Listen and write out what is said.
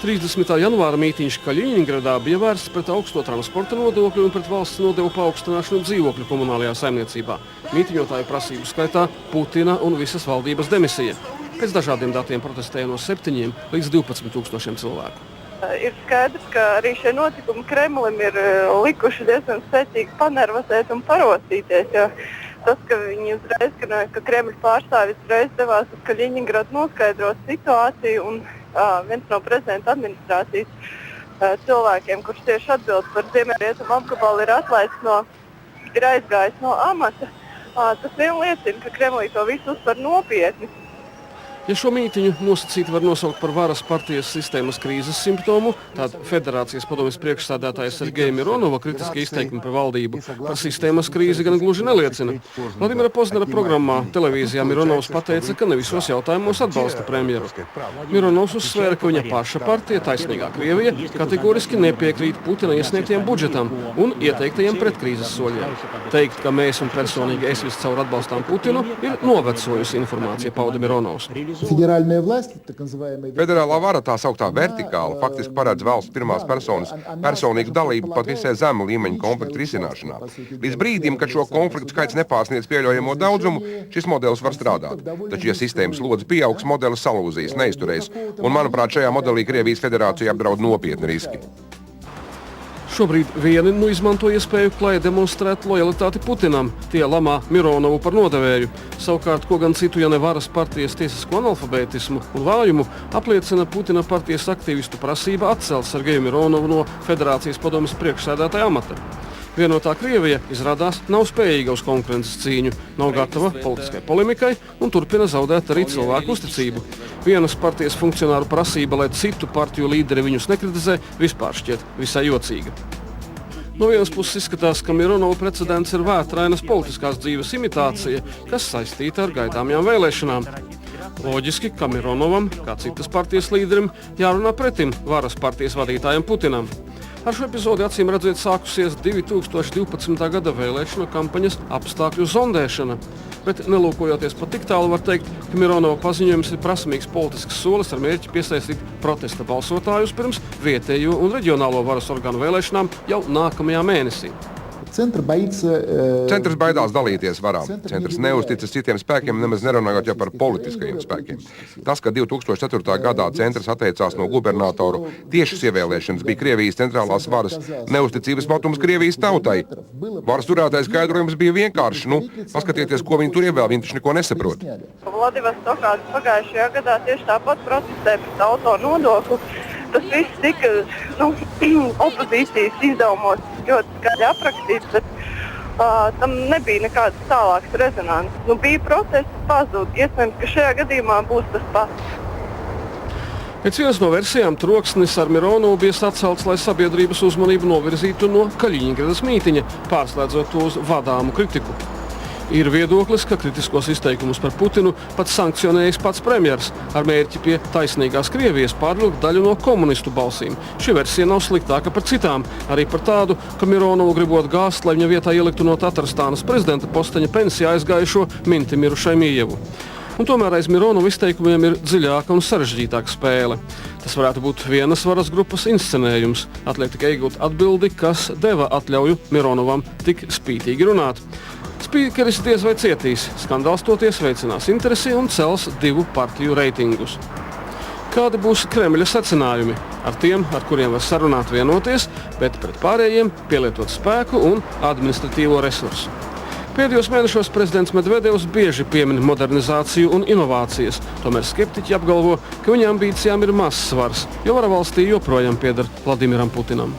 30. janvāra mītiņš Kaļiņingradā bija vērsts pret augsto transporta nodokļu un pret valsts nodevu paaugstināšanu dzīvokļu komunālajā saimniecībā. Mītiņotāju prasību skaitā Putina un visas valdības demisija. Pēc dažādiem datiem protestēja no 7 līdz 12 tūkstošiem cilvēku. Ir skaidrs, ka arī šie notikumi Kremlim ir likuši diezgan spēcīgi panervosēt un parosīties. Jo tas, ka viņi uzreiz, ka Kremļa pārstāvis uzreiz devās uz Kaļiņingradu noskaidrot situāciju un viens no prezidenta administrācijas cilvēkiem, kurš tieši atbild par Ziemeļrietumu apgabalu, ir aizgājis no amata. Tas vien liecina, ka Kremlī to visu uztver nopietni. Ja šo mītiņu nosacīti var nosaukt par varas partijas sistēmas krīzes simptomu, tad Federācijas padomjas priekšsēdētāja Sergeja Mironova kritiskie izteikumi par valdību par sistēmas krīzi gan gluži neliecina. Vladimira Poznera programmā televīzijā Mironovs pateica, ka ne visos jautājumos atbalsta premjeru. Mironovs uzsvēra, ka viņa paša partija Taisnīgā Krievija kategoriski nepiekrīt Putina iesniegtiem budžetam un ieteiktajiem pretkrīzes soļiem. Teikt, ka mēs un personīgi es viscaur atbalstām Putinu, ir novecojusi informācija, pauda Mironovs. Federālā vara, tā sauktā vertikāla, faktiski paredz valsts pirmās personas personīgu dalību pat visai zemu līmeņu konfliktu risināšanā. Līdz brīdim, kad šo konfliktu skaits nepārsniedz pieļaujamo daudzumu, šis modelis var strādāt. Taču, ja sistēmas lodze pieaugs, modelis salūzīs, neizturēs. Un, manuprāt, šajā modelī Krievijas federācija apdraud nopietni riski. Šobrīd vieni izmanto iespēju klāji demonstrēt lojalitāti Putinam, tie lamā Mironovu par nodevēju. Savukārt, ko gan citu, ja ne varas partijas tiesisko analfabētismu un vājumu, apliecina Putina partijas aktīvistu prasība atcelt Sergeju Mironovu no Federācijas padomjas priekšsēdētāja amata. Vienotā Krievija, izrādās, nav spējīga uz konkurences cīņu, nav gatava politiskai polemikai un turpina zaudēt arī cilvēku uzticību. Vienas partijas funkcionāru prasība, lai citu partiju līderi viņus nekritizē, vispār šķiet visai jocīga. No vienas puses izskatās, ka Mironova precedents ir vētrainas politiskās dzīves imitācija, kas saistīta ar gaidāmajām vēlēšanām. Loģiski, ka Mironovam, kā citas partijas līderim, jārunā pretim varas partijas vadītājiem Putinam. Ar šo epizodi acīm redzēt sākusies 2012. gada vēlēšanu kampaņas apstākļu zondēšana. Bet nelūkojoties pat tik tālu var teikt, ka Mironova paziņojums ir prasmīgs politisks solis ar mērķi piesaistīt protesta balsotājus pirms vietējo un reģionālo varas orgānu vēlēšanām jau nākamajā mēnesī. Centrs baidās dalīties varā. Centrs neuzticas citiem spēkiem, nemaz nerunājot jau par politiskajiem spēkiem. Tas, ka 2004. gadā centrs atteicās no gubernatoru tiešas ievēlēšanas, bija Krievijas centrālās varas neuzticības votums Krievijas tautai. Varas turētājs skaidrojums bija vienkārši. Paskatieties, ko viņi tur ievēl, viņi taču neko nesaprot. Vladivostokā pagājušajā gadā tieši tāpat protestē pret auto nodokli. Tas viss tika opozīcijas izdevumos ļoti skaļi aprakstīts, bet tam nebija nekādas tālākas rezonances. Bija protests, pazūd. Iespējams, ka šajā gadījumā būs tas pats. Pēc vienas no versijām troksnis ar Mironovu bija sacelts, lai sabiedrības uzmanību novirzītu no Kaļiņingradas mītiņa, pārslēdzot to uz vadāmu kritiku. Ir viedoklis, ka kritiskos izteikumus par Putinu pat sankcionējis pats premjers ar mērķi pie taisnīgās Krievijas pārvilkt daļu no komunistu balsīm. Šī versija nav sliktāka par citām, arī par tādu, ka Mironovu gribot gāzt, lai viņa vietā ieliktu no Tatarstānas prezidenta posteņa pensijā aizgājušo Mintimiru Šaimījevu. Un tomēr aiz Mironova izteikumiem ir dziļāka un sarežģītāka spēle. Tas varētu būt vienas varas grupas inscenējums. Atliek tikai iegūt atbildi, kas deva atļauju Mironovam tik spītīgi runāt. Spīkeris diez vai cietīs, skandāls toties veicinās interesi un cels divu partiju reitingus. Kādi būs Kremļa secinājumi? Ar tiem, ar kuriem var sarunāt vienoties, bet pret pārējiem pielietot spēku un administratīvo resursu. Pēdējos mēnešos prezidents Medvedevs bieži piemin modernizāciju un inovācijas, tomēr skeptiķi apgalvo, ka viņa ambīcijām ir mazs svars, jo vara valstī joprojām pieder Vladimiram Putinam.